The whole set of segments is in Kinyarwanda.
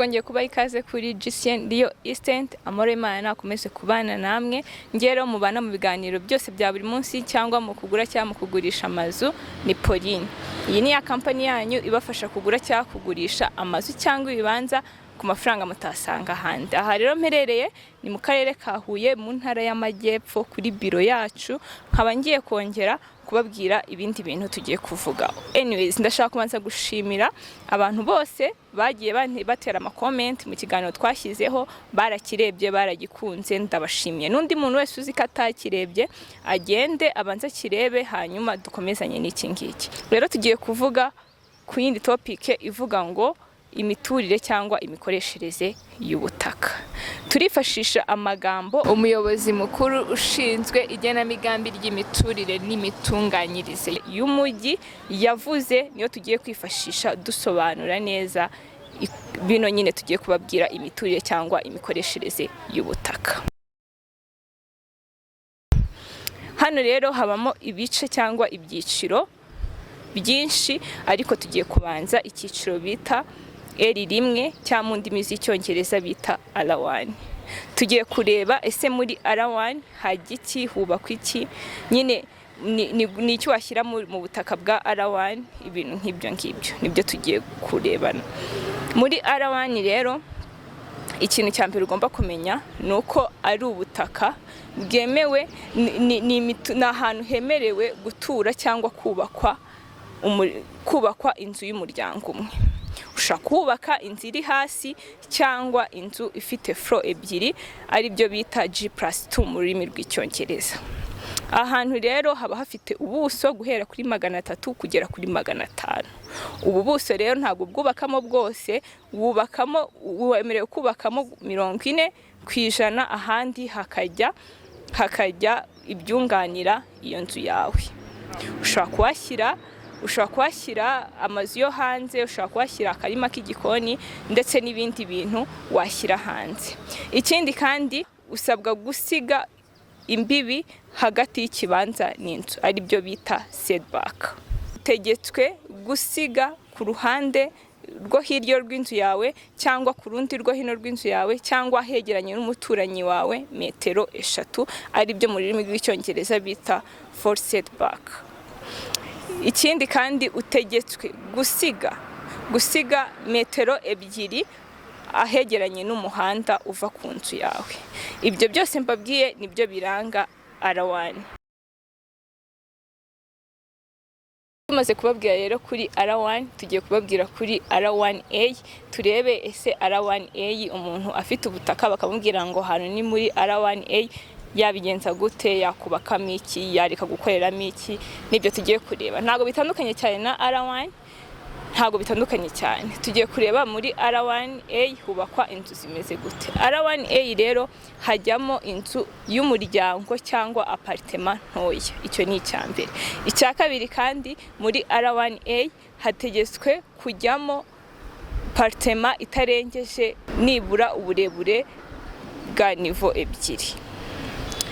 twongeye kuba ikaze kuri GCN Rio Instant. Amore Imana nakomeze kubana namwe, ngero mubana mu biganiro byose bya buri munsi cyangwa mu kugura cyangwa mu kugurisha amazu. Ni Pauline, iyi ni ya company yanyu ibafasha kugura cyangwa kugurisha amazu cyangwa ibibanza ku mafaranga mutasanga ahandi. Aha rero mperereye ni mu karere ka Huye mu ntara y'Amajyepfo kuri biro yacu, nkaba ngiye kongera kubabwira ibindi bintu tugiye kuvuga. Anyways, ndashaka kubanza gushimira abantu bose bagiye batera ama comment mu kiganiro twashyizeho, barakirebye baragikunze, ndabashimiye. N'undi muntu wese uzi ko atakirebye agende abanza kirebe hanyuma dukomezanye n'iki ngiki. Rero tugiye kuvuga ku yindi topic ivuga ngo imiturire cyangwa imikoreshereze y'ubutaka. Turifashisha amagambo umuyobozi mukuru ushinzwe igenamigambi ry'imiturire n'imitunganyirize y'umujyi yavuze, niyo tugiye kwifashisha dusobanura neza bino nyine tugiye kubabwira imiturire cyangwa imikoreshereze y'ubutaka. Hano rero habamo ibice cyangwa ibyiciro byinshi, ariko tugiye kubanza icyiciro bita R1 cyangwa mu ndimi z'icyongereza bita R1. Tugiye kureba ese muri R1 hajya iki, hubakwa iki, nyine ni icyo washyira mu butaka bwa R1, ibintu nk'ibyo ngibyo nibyo tugiye kurebana. Muri R1 rero ikintu cya mbere ugomba kumenya ni uko ari ubutaka bwemewe, ni ahantu hemerewe gutura cyangwa kubakwa inzu y'umuryango umwe. Ushaka kubaka inzu iri hasi cyangwa inzu ifite floor ebyiri, ari byo bita G+2 mu rurimi rw'icyongereza. Ahantu rero haba hafite ubuso guhera kuri 300 kugera kuri 500. Ubu buso rero ntabwo bwubakamo bwose, wemerewe kubakamo 40%, ahandi hakajya ibyunganira iyo nzu yawe. Ushobora kuhashyira amazu yo hanze, ushobora kuhashyira akarima k'igikoni ndetse n'ibindi bintu washyira hanze. Ikindi kandi usabwa gusiga imbibi hagati y'ikibanza n'inzu, ari byo bita setback. Utegetswe gusiga ku ruhande rwo hirya rw'inzu yawe cyangwa ku rundi rwo hino rw'inzu yawe cyangwa hegeranye n'umuturanyi wawe 3 metero, ari byo mu rurimi rw'icyongereza bita for setback. Ikindi kandi utegetswe gusiga 2 metero ahegeranye n'umuhanda uva ku nzu yawe. Ibyo byose mbabwiye nibyo biranga R1. Tumaze kubabwira rero kuri R1, tugiye kubabwira kuri R1A. Turebe ese R1A umuntu afite ubutaka bakamubwira ngo hano ni muri R1A, yabigenza gute, yakubakamo iki, yareka gukoreramo iki, nibyo tugiye kureba. Ntago bitandukanye cyane na R1, ntago bitandukanye cyane. Tugiye kureba muri R1A hubakwa inzu zimeze gute. R1A rero hajyamo inzu y'umuryango cyangwa apartment ntoya, icyo ni icyambere. Icya kabiri kandi muri R1A hategetswe kujyamo apartment itarengeje nibura uburebure bwa niveau 2.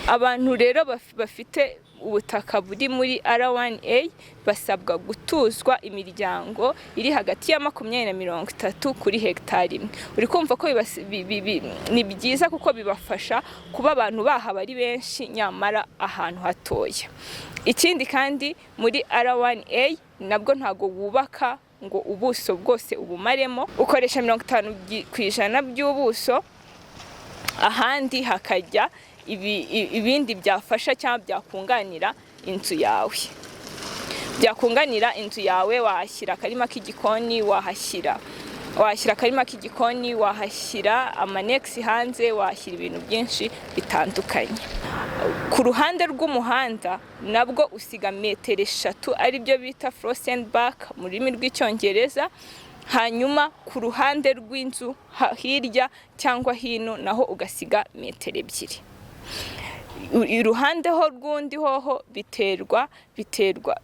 Abantu rero bafite ubutaka buri muri R1A basabwa gutuzwa imiryango iri hagati ya 20 na 30 kuri hegitari imwe. Uri kumva ko ni byiza kuko bibafasha kuba abantu bahaba ari benshi nyamara ahantu hatoya. Ikindi kandi muri R1A nabwo ntago wubaka ngo ubuso bwose ubumaremo, ukoresha 50% by'ubuso, ahandi hakajya ibindi byafasha cyangwa byakunganira inzu yawe. Byakunganira inzu yawe, wahashyira akarima k'igikoni, wahashyira akarima k'igikoni, wahashyira amanex hanze, wahashyira ibintu byinshi bitandukanye. Ku ruhande rw'umuhanda nabwo usiga 3 metero, ari byo bita front and back mu rurimi rw'icyongereza. Hanyuma ku ruhande rw'inzu hirya cyangwa hino naho ugasiga 2 metero. iruhande ho rwundi hoho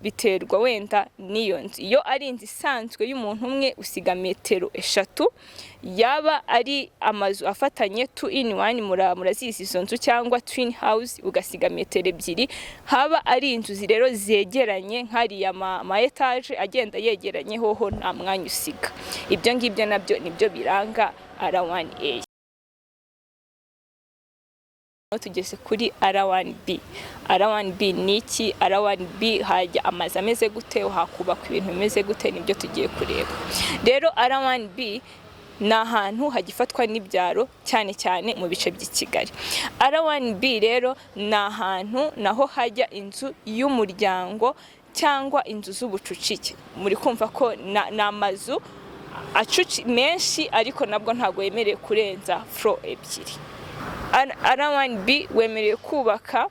biterwa wenda niyo nzu. Iyo ari inzu isanzwe y'umuntu umwe usiga metero 3, yaba ari amazu afatanye 2 in 1 murazizi izo nzu cyangwa twin house ugasiga metero 2, haba ari inzu rero zegeranye nk'ari ama etage agenda yegeranye hoho nta mwanya usiga. Ibyo ngibyo nabyo nibyo biranga R1A. Tugeze kuri R1B. R1B ni iki? R1B hajya amazi ameze gute, hakubakwa ibintu bimeze gute, nibyo tugiye kureba. Rero R1B ni ahantu hagifatwa n'ibyaro cyane cyane mu bice by'i Kigali. R1B rero ni ahantu naho hajya inzu y'umuryango cyangwa inzu z'ubucucike. Muri kumva ko na amazu menshi ariko nabwo ntago yemerewe kurenza floor 2. R1B wemerewe kubaka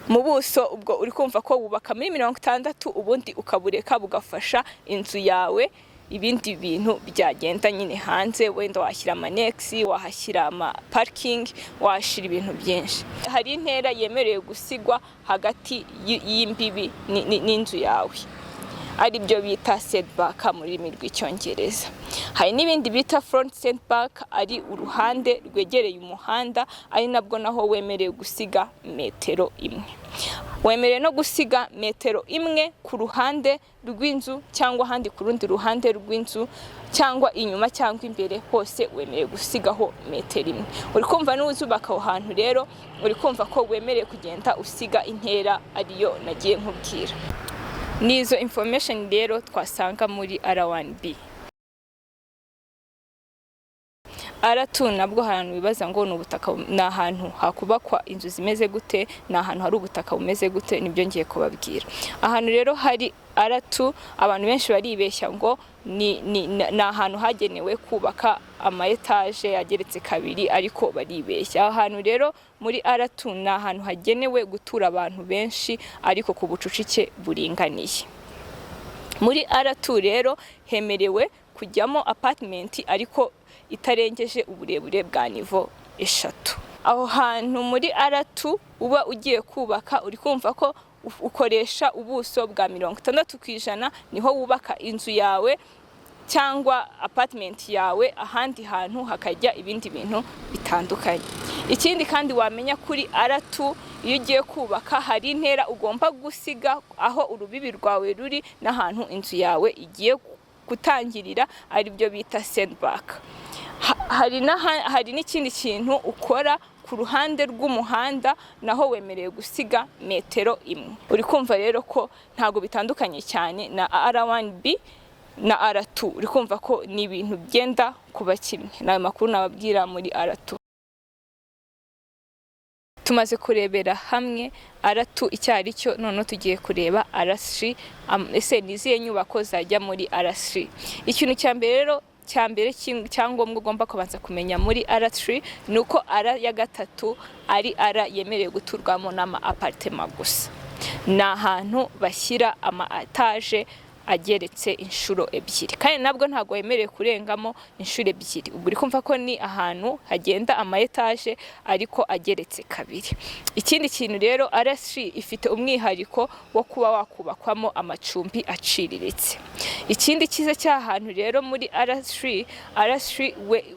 mu buso, ubwo uri kumva ko wubaka muri 60 ubundi ukabureka bugafasha inzu yawe ibindi bintu byagenda nyine hanze, wenda washyira amanex, wahashyira ama parking, washira ibintu byinshi. Hari intera yemerewe gusigwa hagati y'imbibi n'inzu yawe, ari byo bita setback mu rurimi rw'Icyongereza. Hari n'ibindi bita front setback, ari uruhande rwegereye umuhanda, ari nabwo naho wemerewe gusiga metero 1. Wemerewe no gusiga metero 1 ku ruhande rw'inzu cyangwa handi ku rundi ruhande rw'inzu cyangwa inyuma cyangwa imbere, hose wemerewe gusigaho metero 1. Uri kumva n'uzubaka aho hantu rero uri kumva ko wemerewe kugenda usiga intera ariyo nagiye nkubwira. Nizo information rero twasanga muri R1B. R2 nabwo ahantu bibaza ngo ni ubutaka, ni ahantu hakubakwa inzu zimeze gute, ni ahantu hari ubutaka bumeze gute, nibyo ngiye kubabwira. Ahantu rero hari R2 abantu benshi baribeshya ngo ni ahantu hagenewe kubaka ama etage ageretse 2, ariko baribeshya. Ahantu rero muri R2 ni ahantu hagenewe gutura abantu benshi ariko ku bucucike buringaniye. Muri R2 rero hemerewe kujyamo apartment ariko itarengeje uburebure bwa nivo 3. Aho hantu muri R2 uba ugiye kubaka uri kumva ko ukoresha ubuso bwa 60%, niho wubaka inzu yawe cyangwa apartment yawe, ahandi hantu hakajya ibindi bintu bitandukanye. Ikindi kandi wamenya kuri R2 iyo ugiye kubaka hari intera ugomba gusiga aho urubibi rwawe ruri n'ahantu inzu yawe igiye gutangirira, ari byo bita setback. Hari n'ikindi kintu ukora ku ruhande rw'umuhanda, naho wemerewe gusiga metero 1. Uri kumva rero ko ntago bitandukanye cyane na R1B na R2. Uri kumva ko ni ibintu byenda kuba kimwe. Nawe makuru nababwira muri R2. Tumaze kurebera hamwe R2 icyari cyo, none tugiye kureba R3. Ese niziye nyubako zajya muri R3? Ikintu cyambere cyangombwa ugomba kubanza kumenya muri R3 nuko R ya gatatu ari R yemerewe guturwamo n'ama apartment gusa. Ni ahantu bashyira ama etage ageretse inshuro 2, kandi nabwo ntago yemerewe kurengamo inshuro 2. Ubwo uri kumva ko ni ahantu hagenda ama etage ariko ageretse 2. Ikindi kintu rero R3 ifite umwihariko wo kuba wakubakwamo amacumbi aciriritse. Ikindi kiza cy'ahantu rero muri R3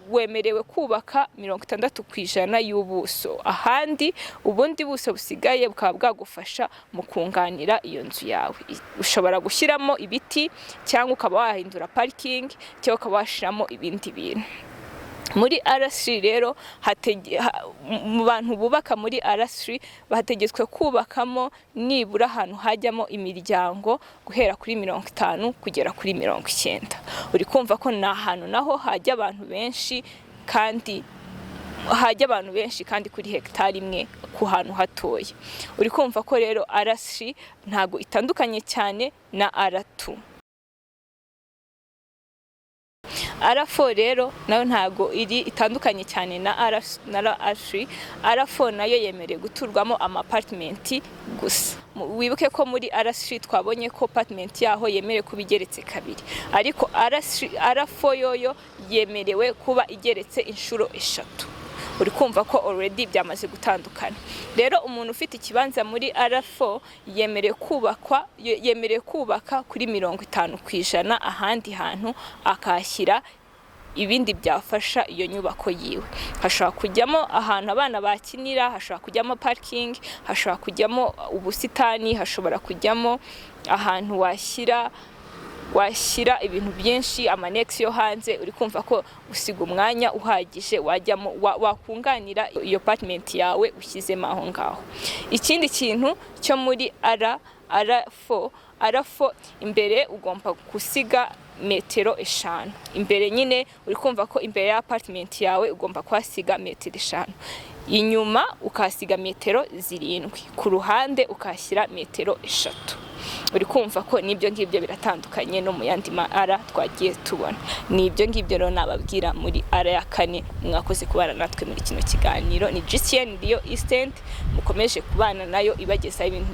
wemerewe kubaka 60% y'ubuso, ahandi ubundi buso busigaye bukaba bwagufasha mu kunganira iyo nzu yawe. Ushobora gushyiramo ibiti cyangwa ukaba wahindura parking cyangwa ukaba washiramo ibindi bintu. Muri R3 rero mu bantu bubaka muri R3 bategetswe kubakamo nibura ahantu hajyamo imiryango guhera kuri 50 kugera kuri 90. Uri kumva ko ni ahantu naho hajya abantu benshi kandi kuri hegitari 1 ku hantu hatoya. Uri kumva ko rero R3 ntago itandukanye cyane na R2. R4 rero nayo ntago itandukanye cyane na R3. R4 nayo yemerewe guturwamo ama apartment gusa. Wibuke ko muri R3 twabonye ko apartment yaho yemerewe kuba igeretse 2, ariko R4 yoyo yemerewe kuba igeretse inshuro 3. uri kumva ko already byamaze gutandukana. Rero umuntu ufite ikibanza muri R4 yemereye kubaka kuri 50% ahandi hantu akashyira ibindi byafasha iyo nyubako yiwe. Hashobora kujyamo ahantu abana bakinira, hashobora kujyamo parking, hashobora kujyamo ubusitani, hashobora kujyamo ahantu washyira ibintu byinshi, amanex yo hanze. Uri kumva ko usiga umwanya uhagije wajyamo wakunganira iyo apartment yawe ushyizemo aho ngaho. Ikindi kintu cyo muri R4 imbere ugomba gusiga metero 5. Imbere nyine uri kumva ko imbere ya apartment yawe ugomba kwasiga metero 5. Inyuma ukasiga metero 7, ku ruhande ukashyira metero 3. Uri kumva ko nibyo ngibyo biratandukanye no mu yandi ara twagiye tubona. Nibyo ngibyo rero nababwira muri ara ya 4 mwakoze kubana natwe muri kino kiganiro. Ni GCN Rio Instant mukomeje kubana nayo ibageza ibintu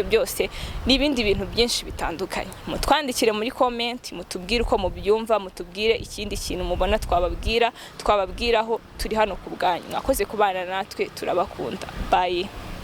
byose n'ibindi bintu byinshi bitandukanye. Mutwandikire muri comment, mutubwire uko mubyumva, mutubwire ikindi kintu mubona twababwiraho. Turi hano ku bwanyu. Mwakoze kubana natwe, turabakunda. Bye.